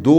2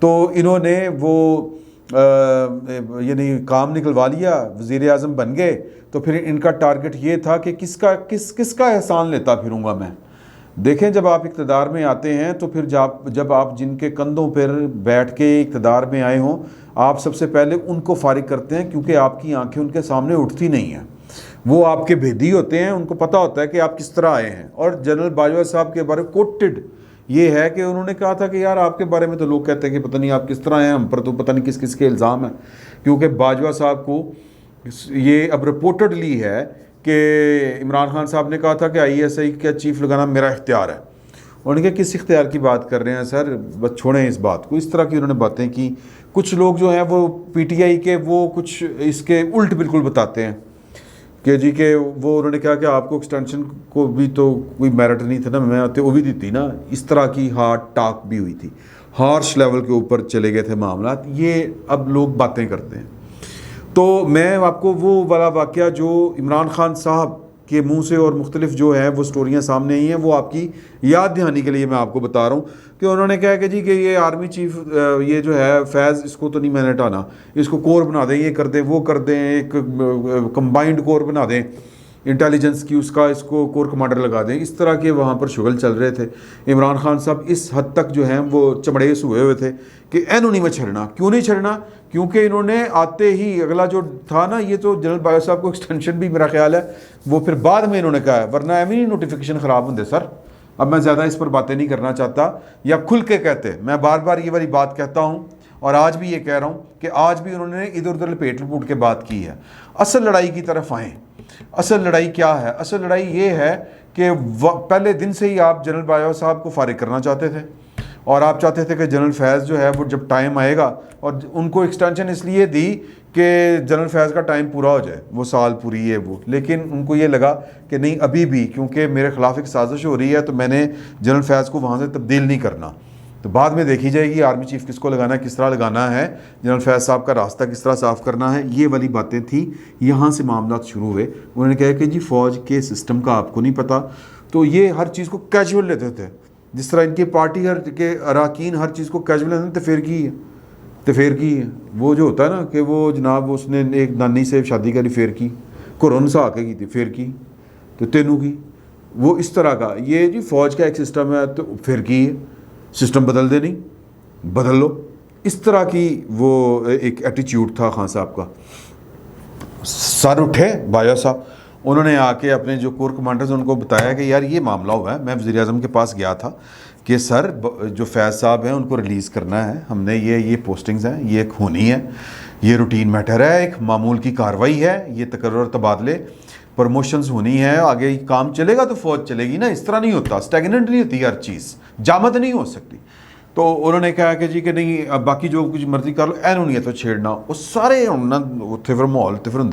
تو انہوں نے وہ یعنی کام نکلوا لیا، وزیر اعظم بن گئے، تو پھر ان کا ٹارگٹ یہ تھا کہ کس کا احسان لیتا پھروں گا میں۔ دیکھیں جب آپ اقتدار میں آتے ہیں تو پھر جب آپ جن کے کندھوں پر بیٹھ کے اقتدار میں آئے ہوں، آپ سب سے پہلے ان کو فارغ کرتے ہیں، کیونکہ آپ کی آنکھیں ان کے سامنے اٹھتی نہیں ہیں، وہ آپ کے بھیدی ہوتے ہیں، ان کو پتہ ہوتا ہے کہ آپ کس طرح آئے ہیں۔ اور جنرل باجوہ صاحب کے بارے کوٹڈ یہ ہے کہ انہوں نے کہا تھا کہ یار آپ کے بارے میں تو لوگ کہتے ہیں کہ پتہ نہیں آپ کس طرح ہیں، ہم پر تو پتہ نہیں کس کس کے الزام ہیں، کیونکہ باجوہ صاحب کو یہ اب رپورٹڈلی ہے کہ عمران خان صاحب نے کہا تھا کہ ISI کا چیف لگانا میرا اختیار ہے۔ انہوں نے کہا کس اختیار کی بات کر رہے ہیں سر، بس چھوڑیں اس بات کو۔ اس طرح کی انہوں نے باتیں کی۔ کچھ لوگ جو ہیں وہ PTI کے وہ کچھ اس کے الٹ بالکل بتاتے ہیں کہ جی کہ وہ انہوں نے کہا کہ آپ کو ایکسٹینشن کو بھی تو کوئی میرٹ نہیں تھا نا، میں آتے وہ بھی دیتی نا۔ اس طرح کی ہارڈ ٹاک بھی ہوئی تھی، ہارش لیول کے اوپر چلے گئے تھے معاملات۔ یہ اب لوگ باتیں کرتے ہیں۔ تو میں آپ کو وہ والا واقعہ جو عمران خان صاحب کے منہ سے اور مختلف جو ہے وہ سٹوریاں سامنے آئی ہیں، وہ آپ کی یاد دہانی کے لیے میں آپ کو بتا رہا ہوں کہ انہوں نے کہا کہ جی کہ یہ آرمی چیف یہ جو ہے فیض، اس کو تو نہیں میں نے ہٹانا، اس کو کور بنا دیں، یہ کر دیں وہ کر دیں، ایک کمبائنڈ کور بنا دیں انٹیلیجنس کی، اس کو کور کمانڈر لگا دیں۔ اس طرح کے وہاں پر شغل چل رہے تھے۔ عمران خان صاحب اس حد تک جو ہیں وہ چمڑیس ہوئے ہوئے تھے کہ اینوں نہیں میں چھڑنا۔ کیوں نہیں چھڑنا؟ کیونکہ انہوں نے آتے ہی اگلا جو تھا نا، یہ تو جنرل باجوہ صاحب کو ایکسٹینشن بھی میرا خیال ہے وہ پھر بعد میں انہوں نے کہا ہے، ورنہ ایویں نہیں نوٹیفیکیشن خراب ہوں دے سر۔ اب میں زیادہ اس پر باتیں نہیں کرنا چاہتا، یا کھل کے کہتے، میں بار بار یہ والی بات کہتا ہوں اور آج بھی یہ کہہ رہا ہوں کہ آج بھی انہوں نے ادھر ادھر لپیٹ لپوٹ کے بات کی ہے۔ اصل لڑائی کی طرف آئیں۔ اصل لڑائی کیا ہے؟ اصل لڑائی یہ ہے کہ پہلے دن سے ہی آپ جنرل باجوہ صاحب کو فارغ کرنا چاہتے تھے، اور آپ چاہتے تھے کہ جنرل فیض جو ہے وہ جب ٹائم آئے گا، اور ان کو ایکسٹینشن اس لیے دی کہ جنرل فیض کا ٹائم پورا ہو جائے، وہ سال پوری ہے وہ، لیکن ان کو یہ لگا کہ نہیں ابھی بھی کیونکہ میرے خلاف ایک سازش ہو رہی ہے تو میں نے جنرل فیض کو وہاں سے تبدیل نہیں کرنا۔ تو بعد میں دیکھی جائے گی آرمی چیف کس کو لگانا ہے، کس طرح لگانا ہے، جنرل فیض صاحب کا راستہ کس طرح صاف کرنا ہے، یہ والی باتیں تھیں۔ یہاں سے معاملات شروع ہوئے۔ انہوں نے کہا کہ جی فوج کے سسٹم کا آپ کو نہیں پتہ، تو یہ ہر چیز کو کیجول لیتے تھے، جس طرح ان کی پارٹی کے اراکین ہر چیز کو کیجول لیتے ہیں۔ تفیر کی ہے وہ جو ہوتا ہے نا کہ وہ جناب اس نے ایک نانی سے شادی کری فیر کی، قرآن سا آ کے کی تھی فیر کی، تو تینوں کی، وہ اس طرح کا یہ جی فوج کا ایک سسٹم ہے تو پھر کی ہے، سسٹم بدل دے نہیں، بدل لو۔ اس طرح کی وہ ایک ایٹیچیوڈ تھا خان صاحب کا۔ سر اٹھے باجوہ صاحب، انہوں نے آ کے اپنے جو کور کمانڈرز ان کو بتایا کہ یار یہ معاملہ ہوا ہے۔ میں وزیر اعظم کے پاس گیا تھا کہ سر جو فیض صاحب ہیں ان کو ریلیز کرنا ہے، ہم نے یہ پوسٹنگز ہیں، یہ ایک ہونی ہے، یہ روٹین میٹر ہے، ایک معمول کی کارروائی ہے، یہ تقرر اور تبادلے پروموشنز ہونی ہے، آگے کام چلے گا تو فوج چلے گی نا، اس طرح نہیں ہوتا، اسٹیگننٹ نہیں ہوتی ہر چیز، جامد نہیں ہو سکتی۔ تو انہوں نے کہا کہ جی کہ نہیں اب باقی جو کچھ مرضی کر لو، اینو نہیں ہے تو چھیڑنا، وہ سارے اتنے پھر ماحول تو پھر ہوں۔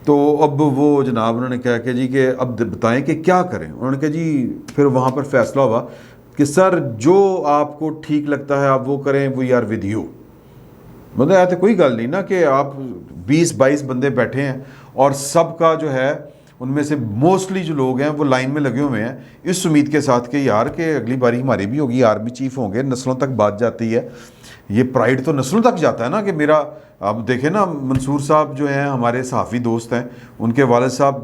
تو اب وہ جناب انہوں نے کہا کہ جی کہ اب بتائیں کہ کیا کریں۔ انہوں نے کہا جی پھر وہاں پر فیصلہ ہوا کہ سر جو آپ کو ٹھیک لگتا ہے آپ وہ کریں، وی آر ود یو۔ مطلب ایسے کوئی گل نہیں نا کہ آپ 20-22 بندے بیٹھے ہیں اور سب کا جو ہے ان میں سے موسٹلی جو لوگ ہیں وہ لائن میں لگے ہوئے ہیں اس امید کے ساتھ کہ یار کہ اگلی باری ہماری بھی ہوگی، آرمی چیف ہوں گے، نسلوں تک بات جاتی ہے، یہ پرائیڈ تو نسلوں تک جاتا ہے نا کہ میرا۔ اب دیکھیں نا منصور صاحب جو ہیں ہمارے صحافی دوست ہیں، ان کے والد صاحب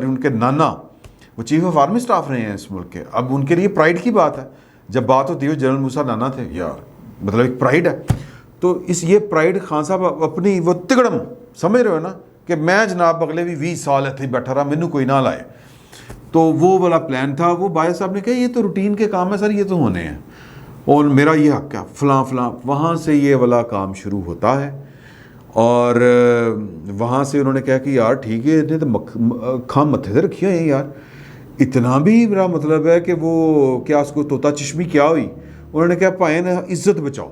ان کے نانا وہ چیف آف آرمی اسٹاف رہے ہیں اس ملک کے، اب ان کے لیے پرائیڈ کی بات ہے جب بات ہوتی ہے جنرل موسیٰ نانا تھے یار، مطلب ایک پرائیڈ ہے۔ تو یہ پرائیڈ خان صاحب اپنی وہ تگڑم سمجھ رہے ہو نا کہ میں جناب اگلے بھی 20 سال اتنے بیٹھا رہا، مینوں کوئی نہ لائے۔ تو وہ والا پلان تھا۔ وہ باجوہ صاحب نے کہا یہ تو روٹین کے کام ہے سر، یہ تو ہونے ہیں اور میرا یہ حق ہے فلاں فلاں۔ وہاں سے یہ والا کام شروع ہوتا ہے اور وہاں سے انہوں نے کہا کہ یار ٹھیک ہے، اتنے تو کھام متھے سے رکھی ہوئے ہیں یار، اتنا بھی میرا مطلب ہے کہ وہ کیا اس کو طوطا چشمی کیا ہوئی۔ انہوں نے کہا پائیں عزت بچاؤ،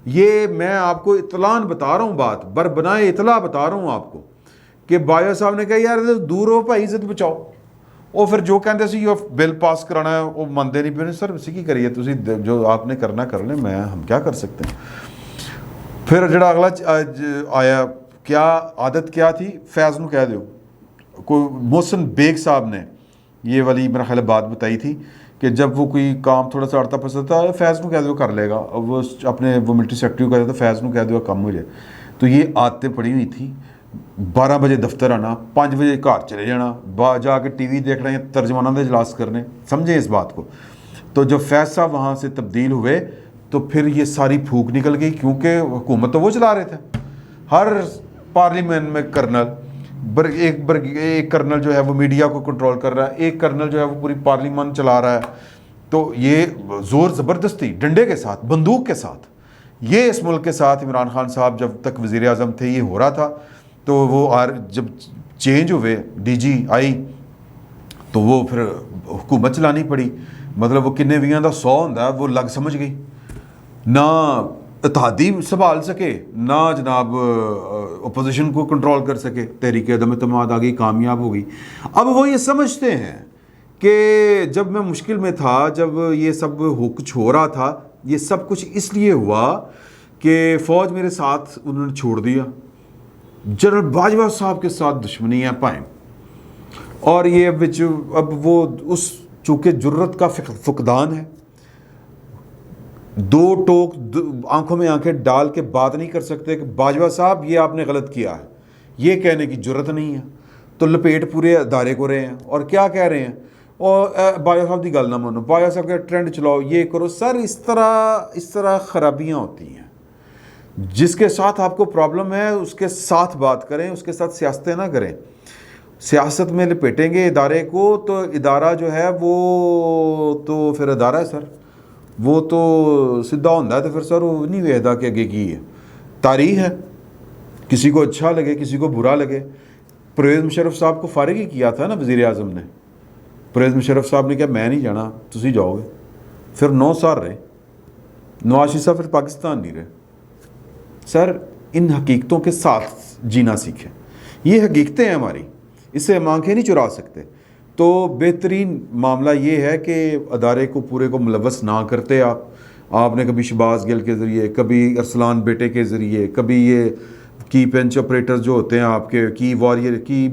یہ میں آپ کو اطلاع بتا رہا ہوں، بات بربنائے اطلاع بتا رہا ہوں آپ کو کہ باجوہ صاحب نے کہا یار دور ہو بھائی، عزت بچاؤ۔ وہ پھر جو کہتے سی بل پاس کرانا ہے وہ منتے نہیں پہ، سر اسی کی کریے تسی، جو آپ نے کرنا کر لیں، میں ہم کیا کر سکتے ہیں۔ پھر جڑا اگلا آیا، کیا عادت کیا تھی، فیض نو کہہ دیو، کوئی محسن بیگ صاحب نے یہ والی میرا خیال بات بتائی تھی کہ جب وہ کوئی کام تھوڑا سا اڑتا پستا ہے فیض کو کہہ دو کر لے گا, وہ اپنے وہ ملٹری سیکٹری کو کہہ دیتا فیض کو کہہ دو کم ہو جائے. تو یہ عادتیں پڑی ہوئی تھیں. 12 بجے دفتر آنا, 5 بجے گھر چلے جانا, جا کے ٹی وی دیکھ رہے ہیں, ترجمانوں کے اجلاس کرنے. سمجھیں اس بات کو. تو جب فیض صاحب وہاں سے تبدیل ہوئے تو پھر یہ ساری پھونک نکل گئی, کیونکہ حکومت تو وہ چلا رہے تھے. ہر پارلیمنٹ میں کرنل, ایک کرنل جو ہے وہ میڈیا کو کنٹرول کر رہا ہے, ایک کرنل جو ہے وہ پوری پارلیمنٹ چلا رہا ہے. تو یہ زور زبردستی ڈنڈے کے ساتھ, بندوق کے ساتھ, یہ اس ملک کے ساتھ عمران خان صاحب جب تک وزیر اعظم تھے یہ ہو رہا تھا. تو وہ جب چینج ہوئے, ڈی جی آئی, تو وہ پھر حکومت چلانی پڑی. مطلب وہ کنے ویاں دا 100 ہوندا ہے, وہ لگ سمجھ گئی, نہ اتحادی سنبھال سکے نہ جناب اپوزیشن کو کنٹرول کر سکے. تحریک عدم اعتماد آ گئی, کامیاب ہو گئی. اب وہ یہ سمجھتے ہیں کہ جب میں مشکل میں تھا, جب یہ سب کچھ ہو رہا تھا, یہ سب کچھ اس لیے ہوا کہ فوج میرے ساتھ انہوں نے چھوڑ دیا. جنرل باجوہ صاحب کے ساتھ دشمنی ہے پائیں, اور یہ اب وہ اس چونکہ جرت کا فقدان ہے, دو ٹوک آنکھوں میں آنکھیں ڈال کے بات نہیں کر سکتے کہ باجوہ صاحب یہ آپ نے غلط کیا ہے, یہ کہنے کی جرت نہیں ہے. تو لپیٹ پورے ادارے کو رہے ہیں اور کیا کہہ رہے ہیں, اور باجوہ صاحب کی گل نہ مانو, باجوہ صاحب کا ٹرینڈ چلاؤ, یہ کرو. سر اس طرح خرابیاں ہوتی ہیں. جس کے ساتھ آپ کو پرابلم ہے اس کے ساتھ بات کریں, اس کے ساتھ سیاستیں نہ کریں. سیاست میں لپیٹیں گے ادارے کو تو ادارہ جو ہے وہ تو پھر ادارہ ہے سر, وہ تو سیدھا ہوتا ہے. تو پھر سر وہ نہیں ویدا کہ آگے کی ہے تاریخ ہے, کسی کو اچھا لگے کسی کو برا لگے. پرویز مشرف صاحب کو فارغ ہی کیا تھا نا وزیر اعظم نے. پرویز مشرف صاحب نے کہا میں نہیں جانا, تسی جاؤ گے. پھر 9 سال رہے. نواز شریف صاحب پھر پاکستان نہیں رہے. سر ان حقیقتوں کے ساتھ جینا سیکھیں, یہ حقیقتیں ہیں ہماری, اس سے ہم آنکھیں نہیں چرا سکتے. تو بہترین معاملہ یہ ہے کہ ادارے کو پورے کو ملوث نہ کرتے. آپ نے کبھی شہباز گل کے ذریعے, کبھی ارسلان بیٹے کے ذریعے, کبھی یہ کی پینچ آپریٹر جو ہوتے ہیں آپ کے کی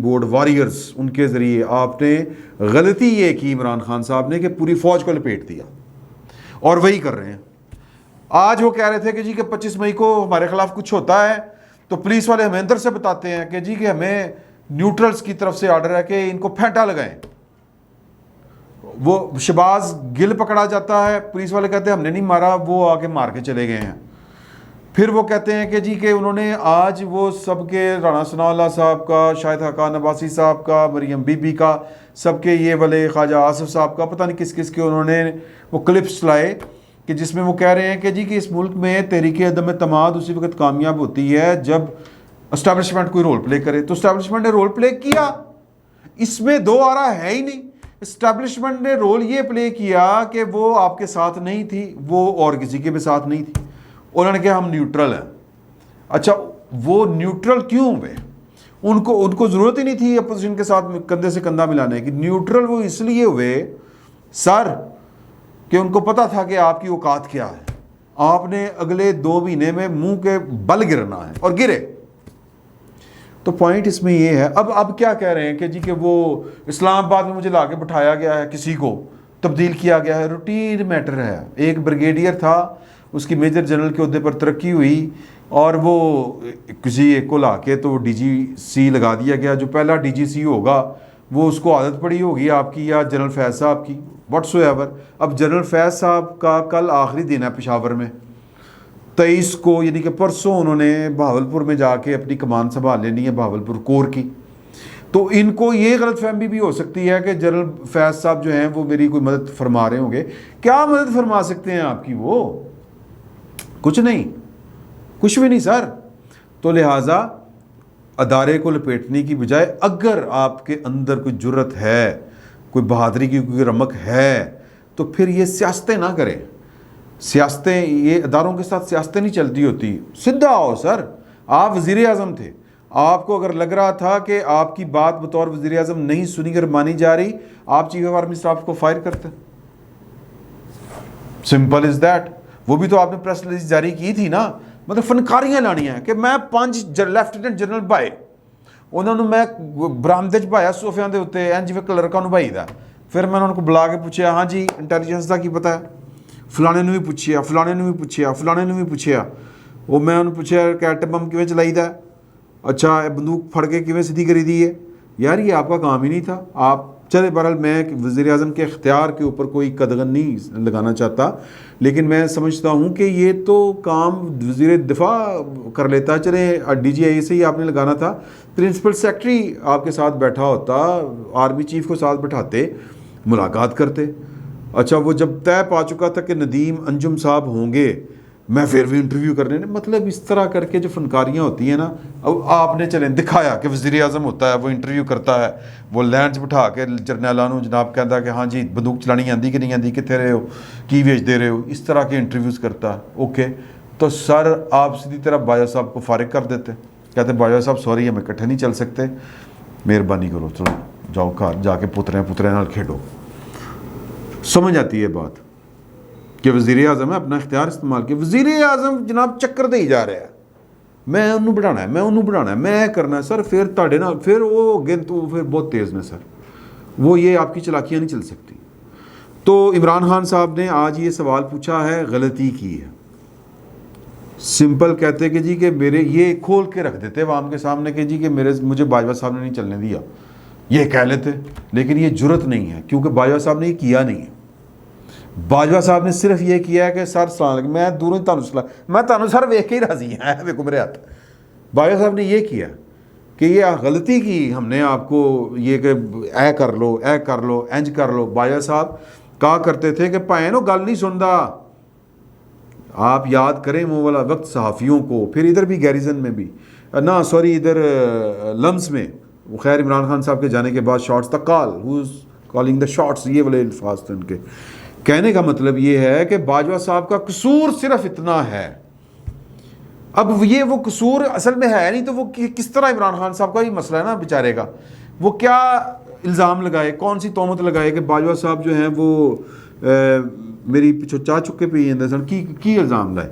بورڈ واریئرز, ان کے ذریعے آپ نے غلطی یہ کی عمران خان صاحب نے کہ پوری فوج کو لپیٹ دیا, اور وہی کر رہے ہیں. آج وہ کہہ رہے تھے کہ جی کہ 25 مئی کو ہمارے خلاف کچھ ہوتا ہے تو پولیس والے ہمیں اندر سے بتاتے ہیں کہ جی کہ ہمیں نیوٹرلز کی طرف سے آرڈر ہے کہ ان کو پھینٹا لگائیں. وہ شہباز گل پکڑا جاتا ہے, پولیس والے کہتے ہیں ہم نے نہیں مارا, وہ آ کے مار کے چلے گئے ہیں. پھر وہ کہتے ہیں کہ جی کہ انہوں نے آج وہ سب کے رانا ثناء اللہ صاحب کا, شاہد حقان عباسی صاحب کا, مریم بی بی کا, سب کے یہ والے خواجہ آصف صاحب کا, پتہ نہیں کس کس کے انہوں نے وہ کلپس لائے کہ جس میں وہ کہہ رہے ہیں کہ جی کہ اس ملک میں تحریک عدم اعتماد اسی وقت کامیاب ہوتی ہے جب اسٹیبلشمنٹ کوئی رول پلے کرے. تو اسٹیبلشمنٹ نے رول پلے کیا, اس میں دو آرا ہے ہی نہیں. اسٹیبلشمنٹ نے رول یہ پلے کیا کہ وہ آپ کے ساتھ نہیں تھی, وہ اور کسی کے بھی ساتھ نہیں تھی. انہوں نے کہا ہم نیوٹرل ہیں. اچھا وہ نیوٹرل کیوں ہوئے؟ ان کو ضرورت ہی نہیں تھی اپوزیشن کے ساتھ کندھے سے کندھا ملانے کی. نیوٹرل وہ اس لیے ہوئے سر کہ ان کو پتا تھا کہ آپ کی اوقات کیا ہے. آپ نے اگلے 2 مہینے میں منہ کے بل گرنا ہے, اور گرے. تو پوائنٹ اس میں یہ ہے. اب کیا کہہ رہے ہیں کہ جی کہ وہ اسلام آباد میں مجھے لا کے بٹھایا گیا ہے, کسی کو تبدیل کیا گیا ہے, روٹین میٹر ہے. ایک بریگیڈیئر تھا, اس کی میجر جنرل کے عہدے پر ترقی ہوئی, اور وہ کسی ایک کو لا کے تو ڈی جی سی لگا دیا گیا. جو پہلا ڈی جی سی ہوگا وہ اس کو عادت پڑی ہوگی آپ کی, یا جنرل فیض صاحب کی, واٹس ایور. اب جنرل فیض صاحب کا کل آخری دن ہے پشاور میں, 23 کو یعنی کہ پرسوں انہوں نے بہاولپور میں جا کے اپنی کمان سنبھال لینی ہے, بہاولپور کور کی. تو ان کو یہ غلط فہمی بھی ہو سکتی ہے کہ جنرل فیض صاحب جو ہیں وہ میری کوئی مدد فرما رہے ہوں گے. کیا مدد فرما سکتے ہیں آپ کی؟ وہ کچھ نہیں, کچھ بھی نہیں سر. تو لہٰذا ادارے کو لپیٹنے کی بجائے اگر آپ کے اندر کوئی جرت ہے, کوئی بہادری کی کوئی رمق ہے, تو پھر یہ سیاستیں نہ کریں. سیاستیں, یہ اداروں کے ساتھ سیاستیں نہیں چلتی ہوتی. سیدھا آؤ سر, آپ وزیر اعظم تھے, آپ کو اگر لگ رہا تھا کہ آپ کی بات بطور وزیر اعظم نہیں سنی کر مانی جا رہی, آپ چیف آف آرمی اسٹاف کو فائر کرتے. Simple is that. وہ بھی تو آپ نے پریس ریلیز جاری کی تھی نا. مطلب فنکاریاں لانی ہیں کہ میں 5 لیفٹیننٹ جنرل بھائے, انہوں نے میں برامدے چ بھایا صوفیاں دے اتنے این جی کلرکاں نوں بھائی دا, پھر میں نے ان کو بلا کے پوچھا ہاں جی انٹیلیجنس کا کی پتا ہے, فلانے نے بھی پوچھیا, فلانے نے بھی پوچھیا, فلانے نے بھی پوچھیا. وہ میں انہوں نے پوچھا کہ ایٹم بم کیویں چلائی دا ہے, اچھا بندوق پھڑ کے کیویں سیدھی کری دی ہے. یار یہ آپ کا کام ہی نہیں تھا. آپ چلے بہرحال میں وزیر اعظم کے اختیار کے اوپر کوئی قدغن نہیں لگانا چاہتا, لیکن میں سمجھتا ہوں کہ یہ تو کام وزیر دفاع کر لیتا. چلے ڈی جی آئی سے ہی آپ نے لگانا تھا, پرنسپل سیکرٹری آپ کے ساتھ بیٹھا ہوتا, آرمی چیف کو ساتھ بٹھاتے, ملاقات کرتے. اچھا وہ جب طے پا چکا تھا کہ ندیم انجم صاحب ہوں گے, میں پھر بھی انٹرویو کرنے نے, مطلب اس طرح کر کے جو فنکاریاں ہوتی ہیں نا. اب آپ نے چلیں دکھایا کہ وزیر اعظم ہوتا ہے, وہ انٹرویو کرتا ہے, وہ لینڈز بٹھا کے جرنیلاں نوں جناب کہتا ہے کہ ہاں جی بندوق چلانی آندی کہ نہیں آندی, کتنے رہے ہو, کی ویچ دے رہے ہو, اس طرح کے انٹرویوز کرتا ہے. اوکے تو سر آپ سیدھی طرح باجوہ صاحب کو فارغ کر دیتے, کہتے باجوہ صاحب سوری ہم اکٹھے نہیں چل سکتے, مہربانی کرو چلو جاؤ گھر جا کے پترے نال کھیڈو. سمجھ آتی ہے بات کہ وزیر اعظم ہے اپنا اختیار استعمال کیا. وزیر اعظم جناب چکر دے ہی جا رہا ہے, میں انہوں بڑھانا ہے, میں انہوں بڑھانا ہے, میں کرنا ہے. سر پھر تاڑے نا پھر وہ گن تو پھر بہت تیز نے سر, وہ یہ آپ کی چلاکیاں نہیں چل سکتی. تو عمران خان صاحب نے آج یہ سوال پوچھا ہے, غلطی کی ہے. سمپل کہتے کہ جی کہ میرے یہ کھول کے رکھ دیتے عوام کے سامنے کہ جی کہ مجھے باجوہ صاحب نے نہیں چلنے دیا, یہ کہہ لیتے. لیکن یہ جرت نہیں ہے کیونکہ باجوہ صاحب نے یہ کیا نہیں ہے. باجوہ صاحب نے صرف یہ کیا ہے کہ سر سلام علیکم, میں دوروں ہی تانوں سلام, میں تانوں سر ویکھ کے ہی راضی ہاں, ویکھو میرے ہاتھ. باجوہ صاحب نے یہ کیا کہ یہ غلطی کی ہم نے آپ کو یہ کہ اے کر لو, اے کر لو, انج کر لو. باجوہ صاحب کہا کرتے تھے کہ پائیں نو گل نہیں سندا. آپ یاد کریں وہ والا وقت صحافیوں کو, پھر ادھر بھی گیریزن میں بھی نا, سوری ادھر لمس میں, خیر عمران خان صاحب کے جانے کے بعد شارٹس تک کال ہوز کالنگ دا شارٹس, یہ والے الفاظ تھے ان کے. کہنے کا مطلب یہ ہے کہ باجوہ صاحب کا قصور صرف اتنا ہے. اب یہ وہ قصور اصل میں ہے نہیں تو وہ کس طرح عمران خان صاحب کا ہی مسئلہ ہے نا بیچارے کا, وہ کیا الزام لگائے, کون سی تہمت لگائے کہ باجوہ صاحب جو ہیں وہ میری پیچھو چاہ چکے پہ سن کی الزام لائے,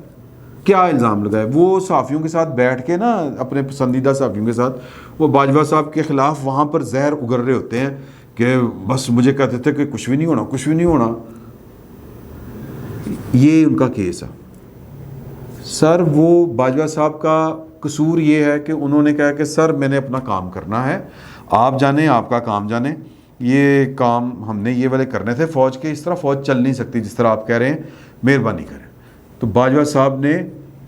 کیا الزام لگائے. وہ صحافیوں کے ساتھ بیٹھ کے نا, اپنے پسندیدہ صحافیوں کے ساتھ, وہ باجوہ صاحب کے خلاف وہاں پر زہر اگر رہے ہوتے ہیں کہ بس مجھے کہتے تھے کہ کچھ بھی نہیں ہونا, کچھ بھی نہیں ہونا. یہ ان کا کیس ہے سر. وہ باجوہ صاحب کا قصور یہ ہے کہ انہوں نے کہا کہ سر میں نے اپنا کام کرنا ہے, آپ جانیں آپ کا کام جانیں, یہ کام ہم نے یہ والے کرنے تھے فوج کے, اس طرح فوج چل نہیں سکتی جس طرح آپ کہہ رہے ہیں, مہربانی کریں. تو باجوہ صاحب نے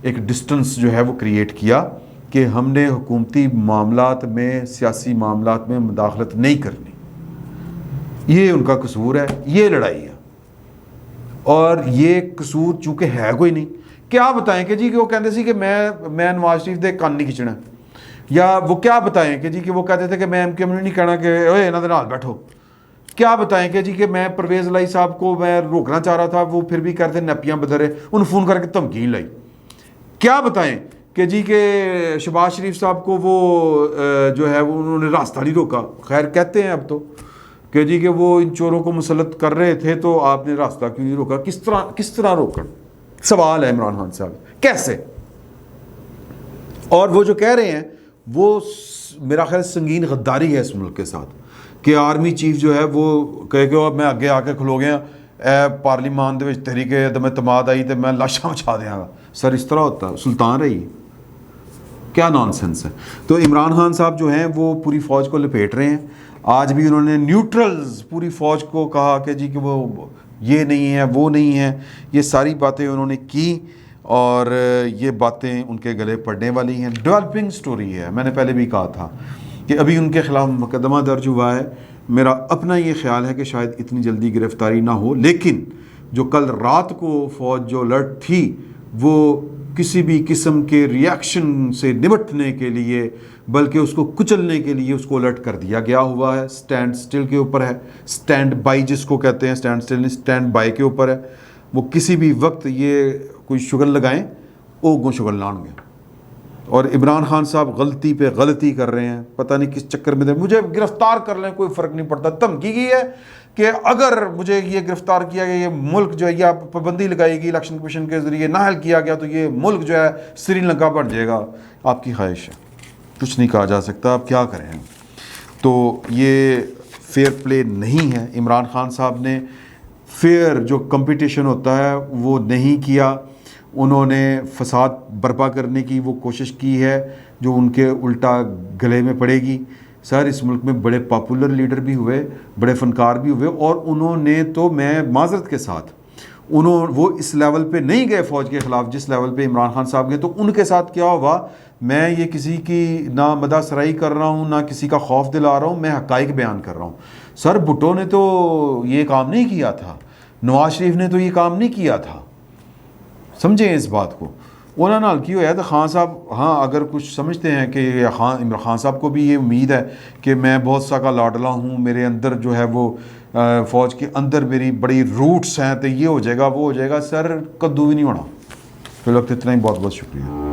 ایک ڈسٹنس جو ہے وہ کریٹ کیا کہ ہم نے حکومتی معاملات میں, سیاسی معاملات میں مداخلت نہیں کرنی. یہ ان کا قصور ہے, یہ لڑائی ہے. اور یہ قصور چونکہ ہے کوئی نہیں, کیا بتائیں کہ جی کہ وہ کہتے سی کہ میں نواز شریف دے کان نہیں کھچنا, یا وہ کیا بتائیں کہ جی کہ وہ کہتے تھے کہ میں ایم کیو ایم نے نہیں کہنا کہ اوے انہاں دے نال بیٹھو. کیا بتائیں کہ جی کہ میں پرویز الہی صاحب کو میں روکنا چاہ رہا تھا, وہ پھر بھی کہتے نپیاں بدرے, انہوں فون کر کے دھمکی لائی. کیا بتائیں کہ جی کہ شہباز شریف صاحب کو وہ جو ہے وہ انہوں نے راستہ نہیں روکا. خیر کہتے ہیں اب تو کہ جی کہ وہ ان چوروں کو مسلط کر رہے تھے تو آپ نے راستہ کیوں نہیں روکا. کس طرح روکن, سوال ہے عمران خان صاحب کیسے. اور وہ جو کہہ رہے ہیں وہ میرا خیال سنگین غداری ہے اس ملک کے ساتھ کہ آرمی چیف جو ہے وہ کہے کہ میں اگے آ کے کھلو گیا, اے پارلیمان دے وچ تحریک عدم اعتماد آئی تو میں لاشاں مچا دیاں گا. سر اس طرح ہوتا ہے, سلطان رہی, کیا نان سینس ہے. تو عمران خان صاحب جو ہیں وہ پوری فوج کو لپیٹ رہے ہیں. آج بھی انہوں نے نیوٹرلز پوری فوج کو کہا کہ جی کہ وہ یہ نہیں ہے وہ نہیں ہے, یہ ساری باتیں انہوں نے کی, اور یہ باتیں ان کے گلے پڑنے والی ہیں. ڈیولپنگ سٹوری ہے, میں نے پہلے بھی کہا تھا کہ ابھی ان کے خلاف مقدمہ درج ہوا ہے. میرا اپنا یہ خیال ہے کہ شاید اتنی جلدی گرفتاری نہ ہو, لیکن جو کل رات کو فوج جو الرٹ تھی وہ کسی بھی قسم کے ریاکشن سے نمٹنے کے لیے بلکہ اس کو کچلنے کے لیے اس کو الرٹ کر دیا گیا ہوا ہے. سٹینڈ سٹل کے اوپر ہے, سٹینڈ بائی جس کو کہتے ہیں, سٹینڈ سٹل نہیں سٹینڈ بائی کے اوپر ہے. وہ کسی بھی وقت یہ کوئی شگل لگائیں او گو شگل لان گے. اور عمران خان صاحب غلطی پہ غلطی کر رہے ہیں, پتہ نہیں کس چکر میں مجھے گرفتار کر لیں کوئی فرق نہیں پڑتا. دھمکی کی ہے کہ اگر مجھے یہ گرفتار کیا گیا, یہ ملک جو ہے یا پابندی لگائی گئی الیکشن کمیشن کے ذریعے نااہل کیا گیا تو یہ ملک جو ہے سری لنکا بن جائے گا. آپ کی خواہش ہے, کچھ نہیں کہا جا سکتا, آپ کیا کریں. تو یہ فیئر پلے نہیں ہے. عمران خان صاحب نے فیئر جو کمپٹیشن ہوتا ہے وہ نہیں کیا. انہوں نے فساد برپا کرنے کی وہ کوشش کی ہے جو ان کے الٹا گلے میں پڑے گی. سر اس ملک میں بڑے پاپولر لیڈر بھی ہوئے, بڑے فنکار بھی ہوئے, اور انہوں نے تو, میں معذرت کے ساتھ, وہ اس لیول پہ نہیں گئے فوج کے خلاف جس لیول پہ عمران خان صاحب گئے. تو ان کے ساتھ کیا ہوا, میں یہ کسی کی نہ مدح سرائی کر رہا ہوں نہ کسی کا خوف دلا رہا ہوں, میں حقائق بیان کر رہا ہوں. سر بھٹو نے تو یہ کام نہیں کیا تھا, نواز شریف نے تو یہ کام نہیں کیا تھا, سمجھیں اس بات کو. انہوں نے حل کی ہوا ہے. تو خان صاحب ہاں اگر کچھ سمجھتے ہیں کہ عمران خان صاحب کو بھی یہ امید ہے کہ میں بہت سا کا لاڈلا ہوں, میرے اندر جو ہے وہ فوج کے اندر میری بڑی روٹس ہیں, تو یہ ہو جائے گا وہ ہو جائے گا, سر کدو بھی نہیں ہونا. فی الوقت اتنا ہی, بہت بہت شکریہ.